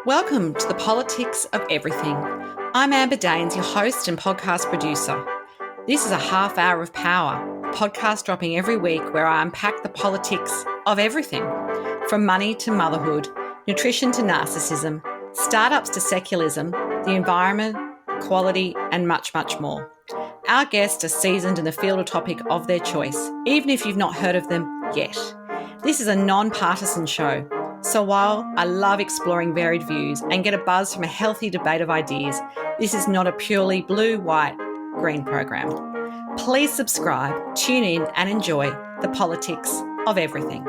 Welcome to the Politics of Everything. I'm Amber Daines, your host and podcast producer. This is a half hour of power, a podcast dropping every week where I unpack the politics of everything, from money to motherhood, nutrition to narcissism, startups to secularism, the environment, quality, and much, much more. Our guests are seasoned in the field or topic of their choice, even if you've not heard of them yet. This is a non-partisan show. So while I love exploring varied views and get a buzz from a healthy debate of ideas, this is not a purely blue, white, green program. Please subscribe, tune in and enjoy the politics of everything.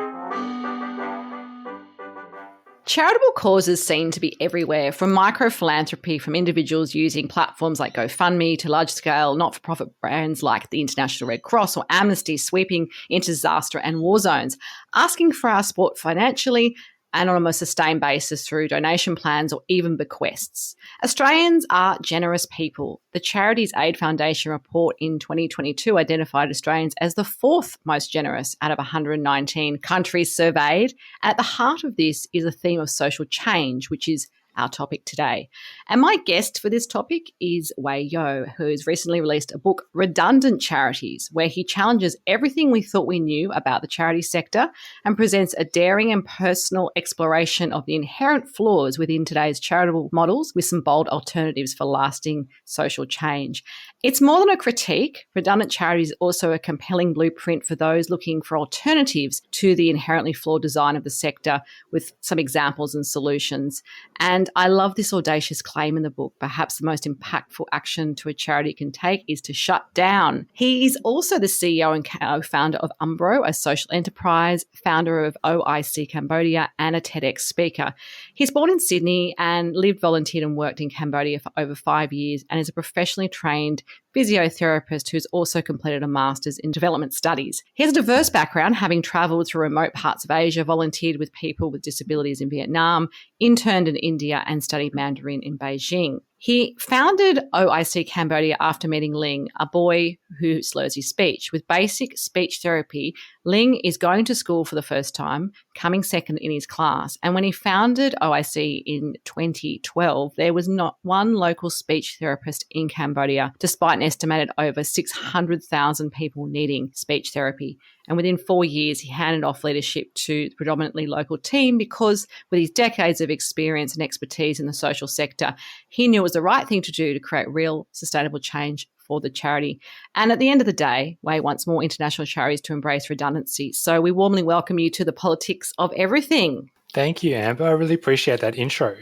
Charitable causes seem to be everywhere, from micro-philanthropy from individuals using platforms like GoFundMe to large-scale not-for-profit brands like the International Red Cross or Amnesty sweeping into disaster and war zones, asking for our support financially and on a more sustained basis through donation plans or even bequests. Australians are generous people. The Charities Aid Foundation report in 2022 identified Australians as the fourth most generous out of 119 countries surveyed. At the heart of this is a theme of social change, which is our topic today. And my guest for this topic is Weh Yeoh, who has recently released a book, Redundant Charities, where he challenges everything we thought we knew about the charity sector and presents a daring and personal exploration of the inherent flaws within today's charitable models with some bold alternatives for lasting social change. It's more than a critique. Redundant Charities is also a compelling blueprint for those looking for alternatives to the inherently flawed design of the sector, with some examples and solutions. And I love this audacious claim in the book. Perhaps the most impactful action to a charity can take is to shut down. He is also the CEO and co-founder of UMBO, a social enterprise, founder of OIC Cambodia, and a TEDx speaker. He's born in Sydney and lived, volunteered and worked in Cambodia for over 5 years and is a professionally trained physiotherapist who's also completed a master's in development studies. He has a diverse background, having travelled through remote parts of Asia, volunteered with people with disabilities in Vietnam, interned in India and studied Mandarin in Beijing. He founded OIC Cambodia after meeting Ling, a boy who slurs his speech. With basic speech therapy, Ling is going to school for the first time, coming second in his class. And when he founded OIC in 2012, there was not one local speech therapist in Cambodia, despite an estimated over 600,000 people needing speech therapy. And within 4 years, he handed off leadership to the predominantly local team because with his decades of experience and expertise in the social sector, he knew it was the right thing to do to create real sustainable change for the charity. And at the end of the day, Weh wants more international charities to embrace redundancy. So we warmly welcome you to the Politics of Everything. Thank you, Amber. I really appreciate that intro.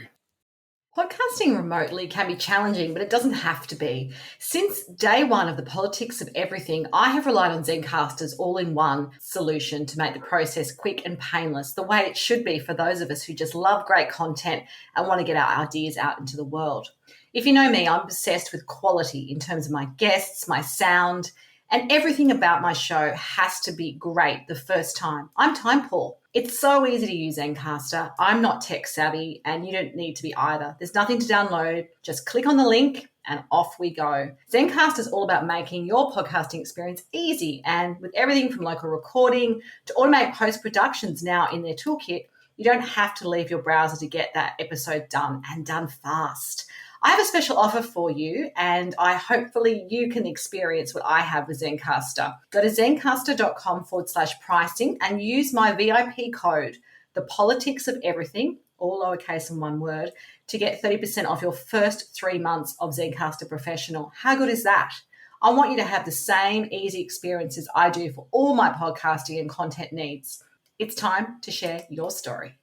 Podcasting remotely can be challenging, but it doesn't have to be. Since day one of the Politics of Everything, I have relied on Zencastr's all-in-one solution to make the process quick and painless, the way it should be for those of us who just love great content and want to get our ideas out into the world. If you know me, I'm obsessed with quality in terms of my guests, my sound, and everything about my show has to be great the first time. I'm time poor. It's so easy to use Zencastr. I'm not tech savvy and you don't need to be either. There's nothing to download. Just click on the link and off we go. Zencastr is all about making your podcasting experience easy, and with everything from local recording to automated post-productions now in their toolkit, you don't have to leave your browser to get that episode done, and done fast. I have a special offer for you, and hopefully you can experience what I have with Zencastr. Go to zencastr.com/pricing and use my VIP code, the Politics of Everything, all lowercase and one word, to get 30% off your first 3 months of Zencastr Professional. How good is that? I want you to have the same easy experiences I do for all my podcasting and content needs. It's time to share your story.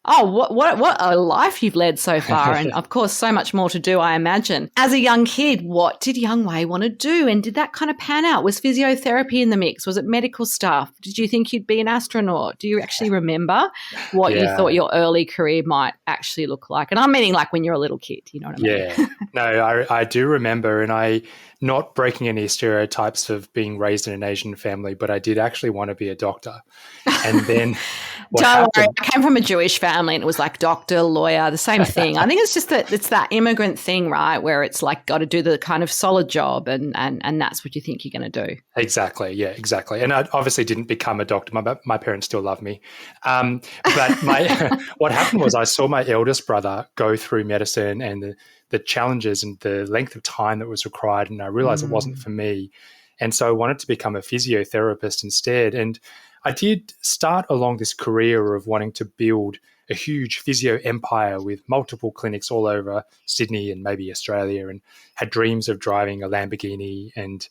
Oh, what a life you've led so far, and of course so much more to do, I imagine. As a young kid, what did young Weh want to do, and did that kind of pan out? Was physiotherapy in the mix? Was it medical stuff? Did you think you'd be an astronaut? Do you actually remember what you thought your early career might actually look like? And I'm meaning like when you're a little kid, you know what I mean? Yeah, no, I do remember, and not breaking any stereotypes of being raised in an Asian family, but I did actually want to be a doctor. And then don't worry, I came from a Jewish family. family and it was like doctor, lawyer, the same thing. I think it's just that it's that immigrant thing, right, where it's like got to do the kind of solid job and that's what you think you're going to do. Exactly. Yeah, exactly. And I obviously didn't become a doctor. My parents still love me. But what happened was I saw my eldest brother go through medicine and the challenges and the length of time that was required. And I realized it wasn't for me. And so I wanted to become a physiotherapist instead. And I did start along this career of wanting to build a huge physio empire with multiple clinics all over Sydney and maybe Australia, and had dreams of driving a Lamborghini and,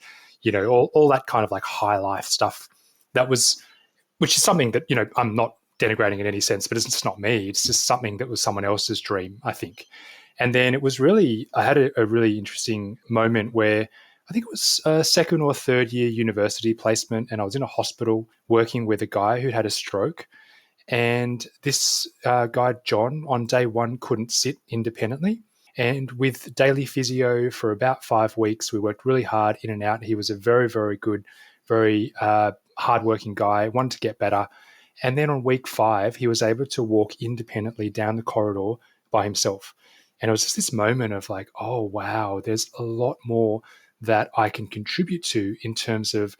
all that kind of like high life stuff which is something that, I'm not denigrating in any sense, but it's just not me. It's just something that was someone else's dream, I think. And then I had a really interesting moment where I think it was a second or third year university placement, and I was in a hospital working with a guy who'd had a stroke. And this guy, John, on day one couldn't sit independently. And with daily physio for about 5 weeks, we worked really hard in and out. He was a very, very good, very hardworking guy, wanted to get better. And then on week 5, he was able to walk independently down the corridor by himself. And it was just this moment of like, oh, wow, there's a lot more that I can contribute to in terms of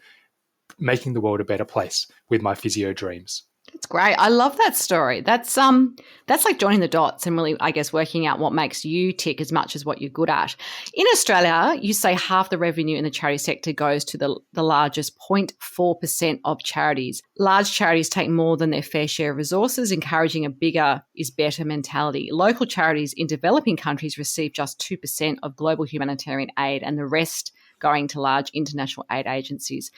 making the world a better place with my physio dreams. It's great. I love that story. That's like joining the dots and really, I guess, working out what makes you tick as much as what you're good at. In Australia, you say half the revenue in the charity sector goes to the largest 0.4% of charities. Large charities take more than their fair share of resources, encouraging a bigger is better mentality. Local charities in developing countries receive just 2% of global humanitarian aid and the rest going to large international aid agencies.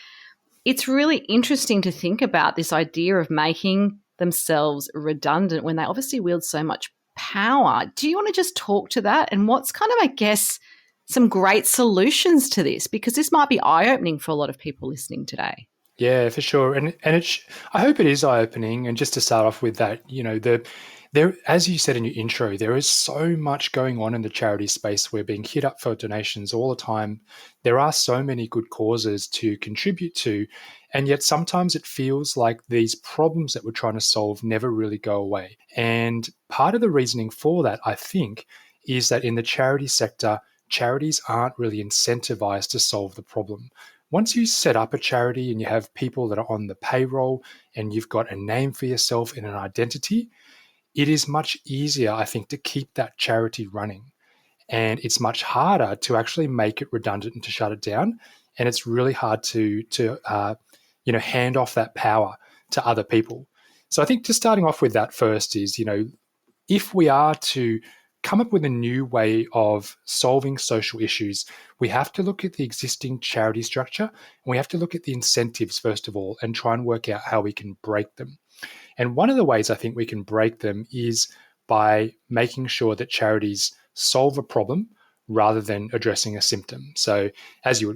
It's really interesting to think about this idea of making themselves redundant when they obviously wield so much power. Do you want to just talk to that and what's kind of, I guess, some great solutions to this? Because this might be eye-opening for a lot of people listening today. Yeah, for sure. And I hope it is eye-opening. And just to start off with that, there, as you said in your intro, there is so much going on in the charity space. We're being hit up for donations all the time. There are so many good causes to contribute to, and yet sometimes it feels like these problems that we're trying to solve never really go away. And part of the reasoning for that, I think, is that in the charity sector, charities aren't really incentivized to solve the problem. Once you set up a charity and you have people that are on the payroll and you've got a name for yourself and an identity, it is much easier, I think, to keep that charity running. And it's much harder to actually make it redundant and to shut it down. And it's really hard to hand off that power to other people. So I think just starting off with that first is, if we are to come up with a new way of solving social issues, we have to look at the existing charity structure and we have to look at the incentives, first of all, and try and work out how we can break them. And one of the ways I think we can break them is by making sure that charities solve a problem rather than addressing a symptom. So as we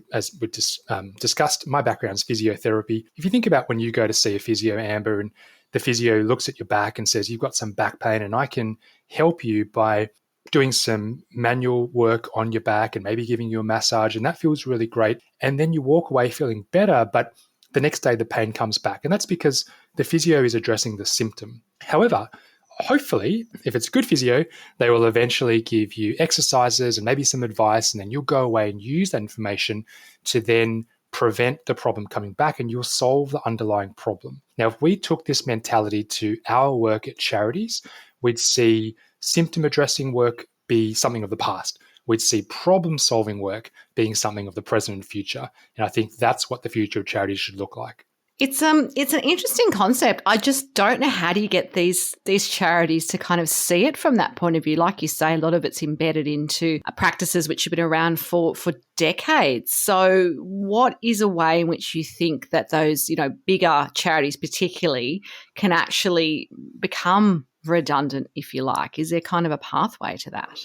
discussed, my background is physiotherapy. If you think about when you go to see a physio, Amber, and the physio looks at your back and says, you've got some back pain and I can help you by doing some manual work on your back and maybe giving you a massage, and that feels really great. And then you walk away feeling better, but the next day the pain comes back. And that's because the physio is addressing the symptom. However, hopefully, if it's good physio, they will eventually give you exercises and maybe some advice, and then you'll go away and use that information to then prevent the problem coming back, and you'll solve the underlying problem. Now, if we took this mentality to our work at charities, we'd see symptom addressing work be something of the past. We'd see problem-solving work being something of the present and future. And I think that's what the future of charities should look like. It's an interesting concept. I just don't know how do you get these charities to kind of see it from that point of view. Like you say, a lot of it's embedded into practices which have been around for decades. So what is a way in which you think that those, bigger charities particularly can actually become redundant, if you like? Is there kind of a pathway to that?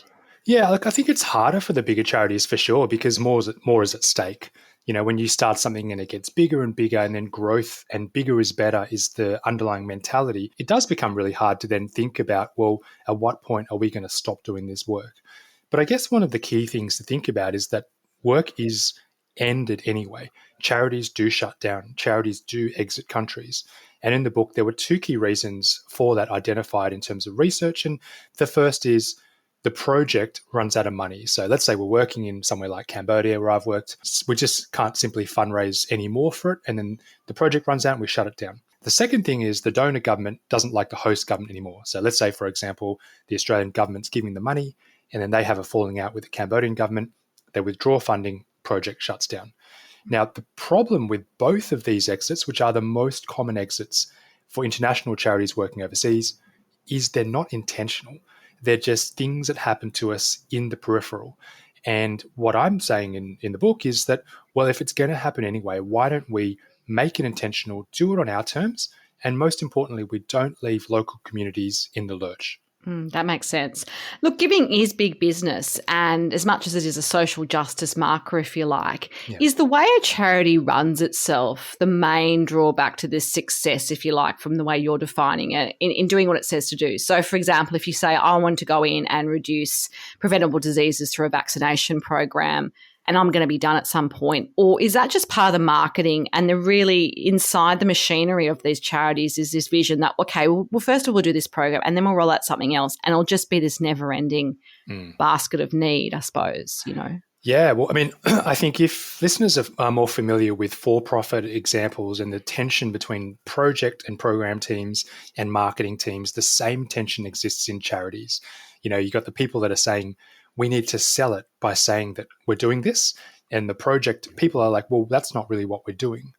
Yeah, look, I think it's harder for the bigger charities for sure because more is at stake. When you start something and it gets bigger and bigger, and then growth and bigger is better is the underlying mentality, it does become really hard to then think about, well, at what point are we going to stop doing this work? But I guess one of the key things to think about is that work is ended anyway. charities do shut down, charities do exit countries. And in the book, there were two key reasons for that identified in terms of research. And the first is the project runs out of money. So let's say we're working in somewhere like Cambodia, where I've worked. We just can't simply fundraise any more for it. And then the project runs out and we shut it down. The second thing is the donor government doesn't like the host government anymore. So let's say, for example, the Australian government's giving the money and then they have a falling out with the Cambodian government. They withdraw funding, project shuts down. Now, the problem with both of these exits, which are the most common exits for international charities working overseas, is they're not intentional. They're just things that happen to us in the peripheral. And what I'm saying in the book is that, well, if it's going to happen anyway, why don't we make it intentional, do it on our terms, and most importantly, we don't leave local communities in the lurch. That makes sense. Look, giving is big business, and as much as it is a social justice marker, if you like, is the way a charity runs itself the main drawback to this success, if you like, from the way you're defining it, in doing what it says to do? So, for example, if you say, I want to go in and reduce preventable diseases through a vaccination program, and I'm going to be done at some point? Or is that just part of the marketing and they're really inside the machinery of these charities is this vision that, okay, well first of all, we'll do this program and then we'll roll out something else and it'll just be this never-ending basket of need, I suppose, you know? Yeah, well, I mean, I think if listeners are more familiar with for-profit examples and the tension between project and program teams and marketing teams, the same tension exists in charities. You know, you got the people that are saying, we need to sell it by saying that we're doing this. And the project people are like, well, that's not really what we're doing.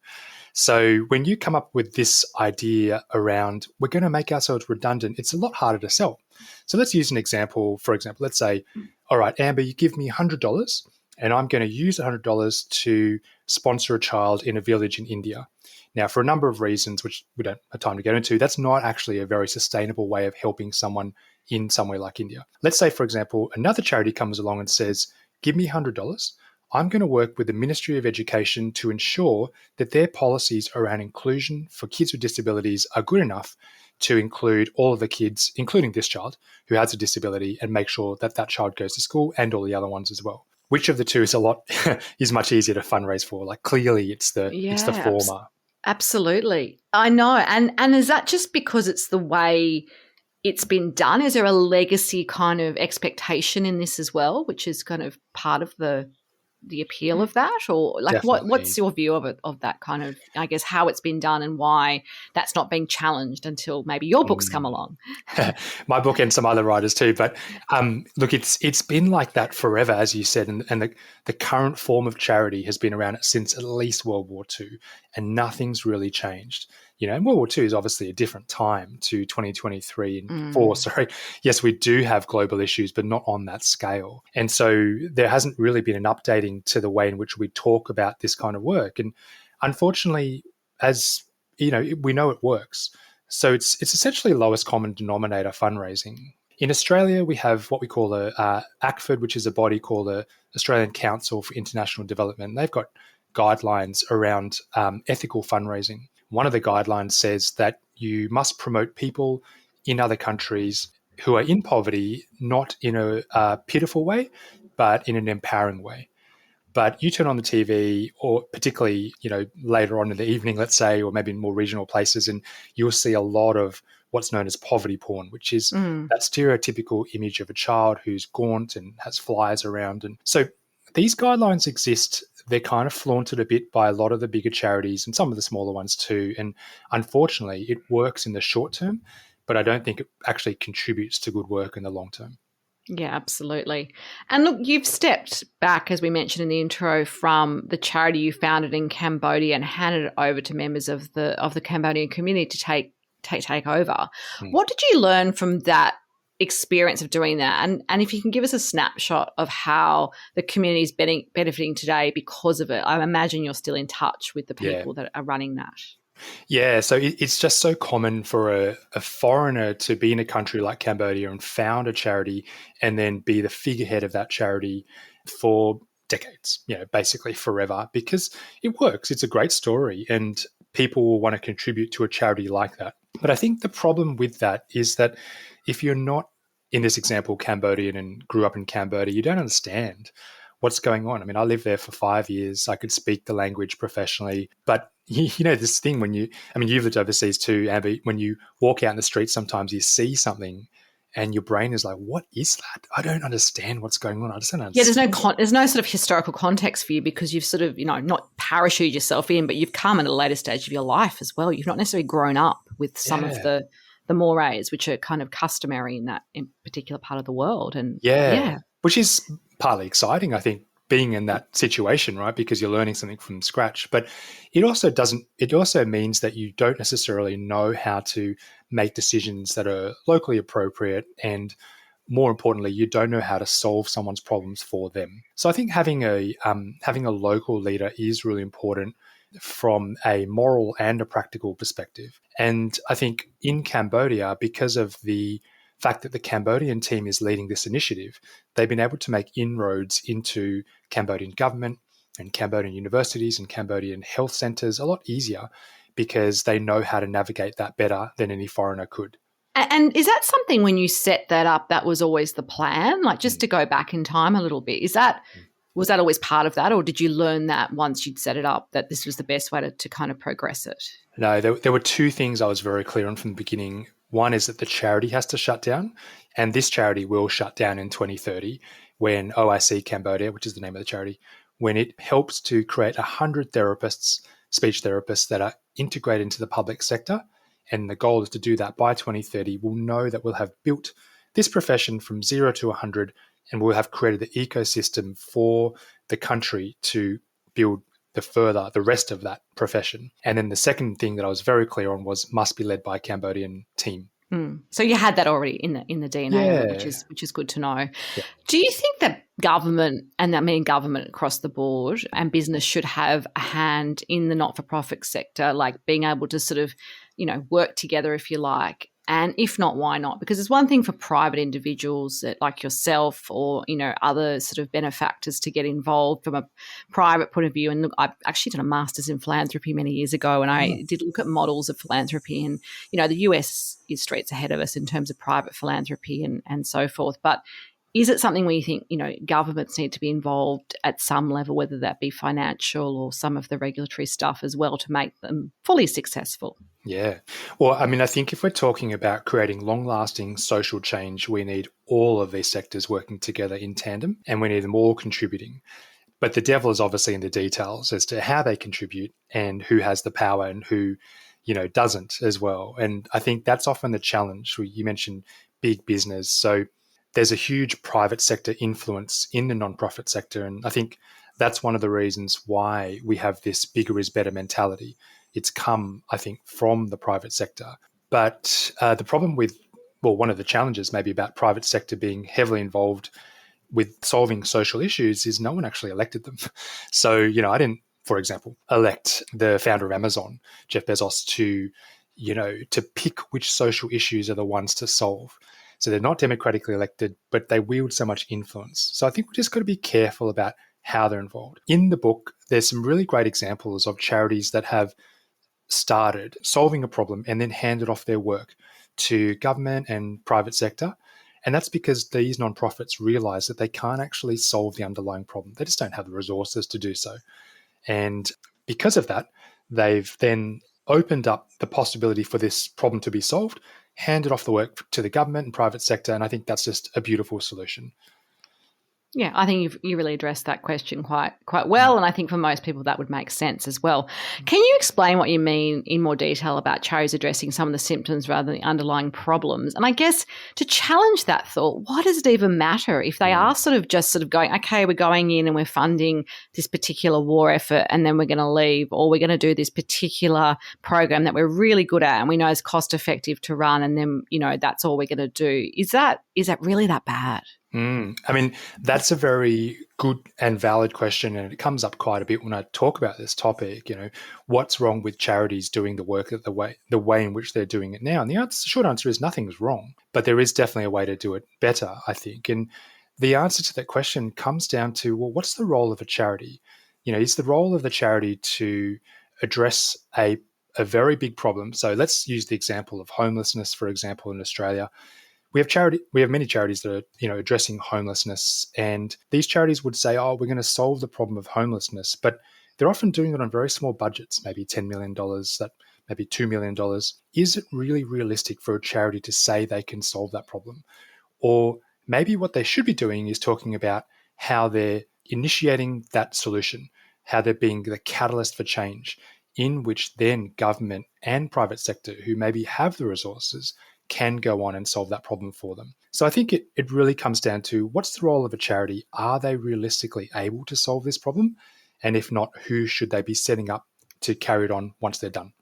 So when you come up with this idea around we're going to make ourselves redundant, it's a lot harder to sell. So let's use an example. For example, let's say, all right, Amber, you give me $100 and I'm going to use $100 to sponsor a child in a village in India. Now, for a number of reasons, which we don't have time to get into, that's not actually a very sustainable way of helping someone in somewhere like India. Let's say, for example, another charity comes along and says, give me $100. I'm going to work with the Ministry of Education to ensure that their policies around inclusion for kids with disabilities are good enough to include all of the kids, including this child who has a disability, and make sure that that child goes to school and all the other ones as well. Which of the two is much easier to fundraise for? Like clearly it's the former. Absolutely. I know. And is that just because it's the way it's been done? Is there a legacy kind of expectation in this as well, which is kind of part of the appeal of that? Or like what's your view of it, of that kind of, I guess, how it's been done and why that's not being challenged until maybe your books come along? My book and some other writers too. But look, it's been like that forever, as you said, and the current form of charity has been around since at least World War II, and nothing's really changed. You know, and World War II is obviously a different time to 2023 and 4. Sorry. Yes, we do have global issues, but not on that scale. And so there hasn't really been an updating to the way in which we talk about this kind of work. And unfortunately, as you know, we know it works. So it's essentially lowest common denominator fundraising. In Australia, we have what we call a ACFID, which is a body called the Australian Council for International Development. They've got guidelines around ethical fundraising. One of the guidelines says that you must promote people in other countries who are in poverty, not in a pitiful way, but in an empowering way. But you turn on the TV, or particularly, you know, later on in the evening, let's say, or maybe in more regional places, and you'll see a lot of what's known as poverty porn, which is that stereotypical image of a child who's gaunt and has flies around. And so these guidelines exist. They're kind of flaunted a bit by a lot of the bigger charities and some of the smaller ones too. And unfortunately, it works in the short term, but I don't think it actually contributes to good work in the long term. Yeah, absolutely. And look, you've stepped back, as we mentioned in the intro, from the charity you founded in Cambodia and handed it over to members of the Cambodian community to take over. What did you learn from that experience of doing that? And if you can give us a snapshot of how the community is benefiting today because of it. I imagine you're still in touch with the people that are running that. Yeah, so it's just so common for a foreigner to be in a country like Cambodia and found a charity and then be the figurehead of that charity for decades, you know, basically forever, because it works. It's a great story and people will want to contribute to a charity like that. But I think the problem with that is that if you're not, in this example, Cambodian and grew up in Cambodia, you don't understand what's going on? I mean, I lived there for 5 years. I could speak the language professionally, but this thing you've lived overseas too, Amber, when you walk out in the street, sometimes you see something and your brain is like, what is that? I don't understand what's going on. I just don't understand. Yeah, there's no sort of historical context for you because you've sort of, not parachuted yourself in, but you've come at a later stage of your life as well. You've not necessarily grown up with some of the mores, which are kind of customary in that in particular part of the world. And which is partly exciting, I think, being in that situation, right? Because you're learning something from scratch. But it also means that you don't necessarily know how to make decisions that are locally appropriate, and more importantly, you don't know how to solve someone's problems for them. So I think having a local leader is really important from a moral and a practical perspective. And I think in Cambodia, because of the fact that the Cambodian team is leading this initiative, they've been able to make inroads into Cambodian government and Cambodian universities and Cambodian health centres a lot easier because they know how to navigate that better than any foreigner could. And is that something when you set that up, that was always the plan? Like just to go back in time a little bit, was that always part of that, or did you learn that once you'd set it up that this was the best way to kind of progress it? No, there were two things I was very clear on from the beginning. One is that the charity has to shut down, and this charity will shut down in 2030 when OIC Cambodia, which is the name of the charity, when it helps to create 100 therapists, speech therapists that are integrated into the public sector. And the goal is to do that by 2030. We'll know that we'll have built this profession from 0 to 100, and we'll have created the ecosystem for the country to build the rest of that profession. And then the second thing that I was very clear on was must be led by a Cambodian team. So you had that already in the DNA, which is good to know. Yeah. Do you think that government, and that means government across the board, and business should have a hand in the not-for-profit sector, like being able to sort of, work together, if you like? And if not, why not? Because it's one thing for private individuals like yourself or, other sort of benefactors to get involved from a private point of view. And look, I've actually done a master's in philanthropy many years ago, and I did look at models of philanthropy. And, the US is streets ahead of us in terms of private philanthropy and so forth. But is it something where you think, governments need to be involved at some level, whether that be financial or some of the regulatory stuff as well, to make them fully successful? Yeah. Well, I mean, I think if we're talking about creating long-lasting social change, we need all of these sectors working together in tandem, and we need them all contributing. But the devil is obviously in the details as to how they contribute and who has the power and who, doesn't as well. And I think that's often the challenge. You mentioned big business. So there's a huge private sector influence in the nonprofit sector. And I think that's one of the reasons why we have this bigger is better mentality. It's come, I think, from the private sector. But the problem one of the challenges maybe about private sector being heavily involved with solving social issues is no one actually elected them. So, I didn't, for example, elect the founder of Amazon, Jeff Bezos, to pick which social issues are the ones to solve. So they're not democratically elected, but they wield so much influence. So I think we just got to be careful about how they're involved. In the book, there's some really great examples of charities that have started solving a problem and then handed off their work to government and private sector. And that's because these nonprofits realize that they can't actually solve the underlying problem. They just don't have the resources to do so. And because of that, they've then opened up the possibility for this problem to be solved, handed off the work to the government and private sector. And I think that's just a beautiful solution. Yeah, I think you really addressed that question quite well, and I think for most people that would make sense as well. Can you explain what you mean in more detail about charities addressing some of the symptoms rather than the underlying problems? And I guess to challenge that thought, why does it even matter if they are sort of going, okay, we're going in and we're funding this particular war effort and then we're going to leave, or we're going to do this particular program that we're really good at and we know is cost effective to run, and then, that's all we're going to do. Is that really that bad? I mean, that's a very good and valid question, and it comes up quite a bit when I talk about this topic. What's wrong with charities doing the work the way in which they're doing it now? And the short answer is nothing's wrong, but there is definitely a way to do it better, I think. And the answer to that question comes down to, well, what's the role of a charity? Is the role of the charity to address a very big problem? So let's use the example of homelessness, for example, in Australia. we have many charities that are, addressing homelessness, and these charities would say, oh, we're going to solve the problem of homelessness, but they're often doing it on very small budgets, maybe $10 million, maybe $2 million. Is it really realistic for a charity to say they can solve that problem? Or maybe what they should be doing is talking about how they're initiating that solution, how they're being the catalyst for change, in which then government and private sector who maybe have the resources can go on and solve that problem for them. So I think it really comes down to, what's the role of a charity? Are they realistically able to solve this problem? And if not, who should they be setting up to carry it on once they're done?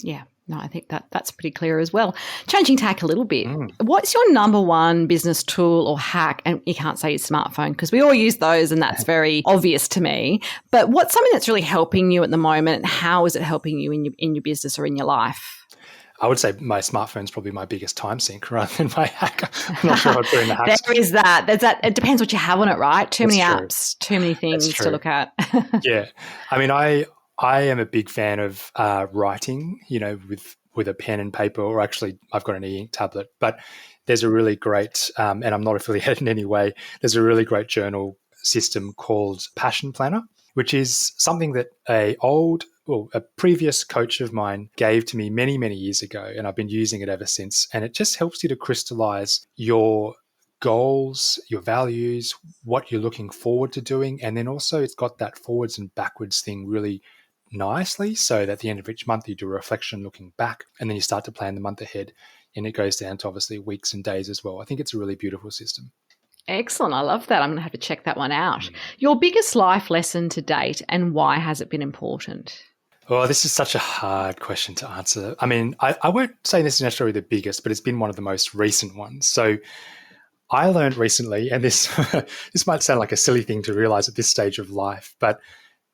Yeah, no, I think that's pretty clear as well. Changing tack a little bit, what's your number one business tool or hack? And you can't say your smartphone because we all use those and that's very obvious to me. But what's something that's really helping you at the moment, and how is it helping you in your business or in your life? I would say my smartphone's probably my biggest time sink rather than my hack. I'm not sure I'd put in the hacks. There is that. There's that. It depends what you have on it, right? Too many apps, too many things to look at. Yeah. I mean, I am a big fan of writing, with a pen and paper, or actually I've got an e-ink tablet, but there's a really great, and I'm not affiliated in any way, there's a really great journal system called Passion Planner, which is something that a previous coach of mine gave to me many, many years ago, and I've been using it ever since. And it just helps you to crystallize your goals, your values, what you're looking forward to doing. And then also it's got that forwards and backwards thing really nicely, so that at the end of each month you do a reflection looking back, and then you start to plan the month ahead, and it goes down to obviously weeks and days as well. I think it's a really beautiful system. Excellent. I love that. I'm going to have to check that one out. Your biggest life lesson to date, and why has it been important? Oh, this is such a hard question to answer. I mean, I won't say this is necessarily the biggest, but it's been one of the most recent ones. So I learned recently, and this this might sound like a silly thing to realize at this stage of life, but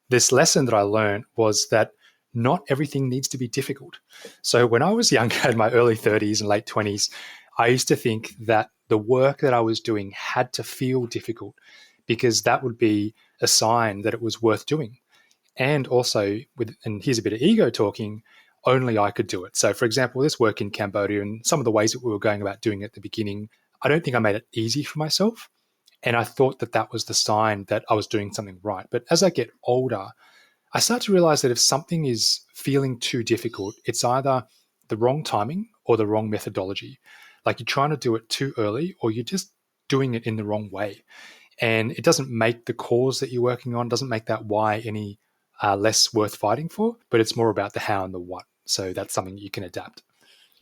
this lesson that I learned was that not everything needs to be difficult. So when I was younger, in my early 30s and late 20s, I used to think that the work that I was doing had to feel difficult, because that would be a sign that it was worth doing. And also, and here's a bit of ego talking, only I could do it. So for example, this work in Cambodia and some of the ways that we were going about doing it at the beginning, I don't think I made it easy for myself. And I thought that that was the sign that I was doing something right. But as I get older, I start to realize that if something is feeling too difficult, it's either the wrong timing or the wrong methodology. Like you're trying to do it too early, or you're just doing it in the wrong way. And it doesn't make the cause that you're working on, doesn't make that why any less worth fighting for, but it's more about the how and the what. So that's something you can adapt.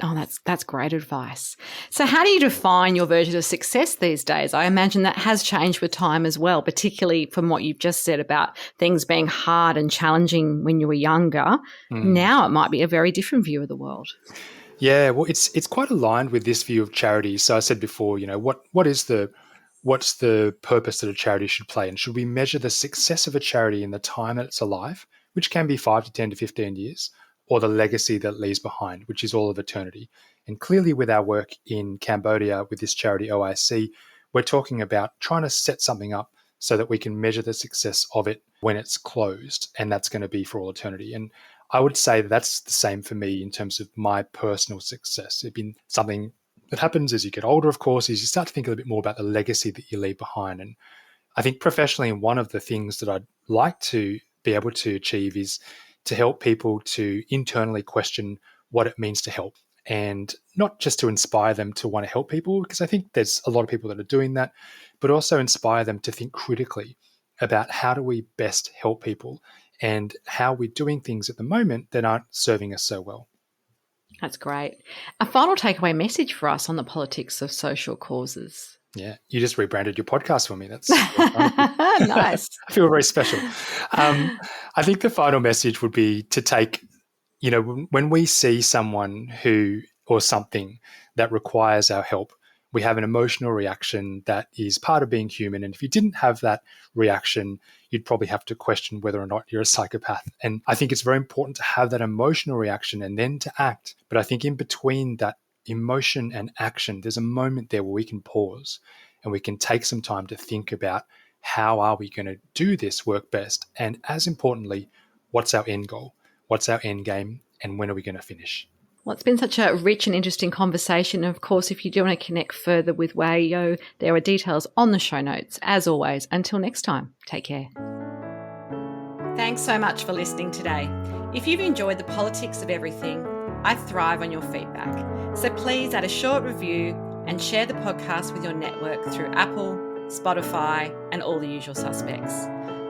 Oh, that's great advice. So how do you define your version of success these days? I imagine that has changed with time as well, particularly from what you've just said about things being hard and challenging when you were younger. Now it might be a very different view of the world. Yeah, well, it's quite aligned with this view of charity. So I said before, what's the purpose that a charity should play, and should we measure the success of a charity in the time that it's alive, which can be 5 to 10 to 15 years, or the legacy that it leaves behind, which is all of eternity? And clearly with our work in Cambodia with this charity OIC, we're talking about trying to set something up so that we can measure the success of it when it's closed, and that's going to be for all eternity. And I would say that's the same for me in terms of my personal success. It's been something that happens as you get older, of course, is you start to think a little bit more about the legacy that you leave behind. And I think professionally, one of the things that I'd like to be able to achieve is to help people to internally question what it means to help, and not just to inspire them to want to help people, because I think there's a lot of people that are doing that, but also inspire them to think critically about how do we best help people and how we're doing things at the moment that aren't serving us so well. That's great. A final takeaway message for us on the politics of social causes. Yeah, you just rebranded your podcast for me. That's nice. I feel very special. I think the final message would be to take, when we see someone or something that requires our help, we have an emotional reaction that is part of being human. And if you didn't have that reaction, you'd probably have to question whether or not you're a psychopath. And I think it's very important to have that emotional reaction and then to act. But I think in between that emotion and action, there's a moment there where we can pause and we can take some time to think about how are we going to do this work best? And as importantly, what's our end goal? What's our end game? And when are we going to finish? Well, it's been such a rich and interesting conversation. Of course, if you do want to connect further with Weh Yeoh, there are details on the show notes. As always, until next time, take care. Thanks so much for listening today. If you've enjoyed the politics of everything, I thrive on your feedback. So please add a short review and share the podcast with your network through Apple, Spotify, and all the usual suspects.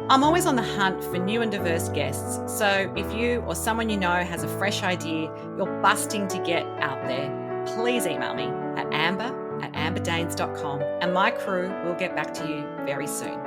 I'm always on the hunt for new and diverse guests, so if you or someone you know has a fresh idea you're busting to get out there, please email me at amber@amberdanes.com and my crew will get back to you very soon.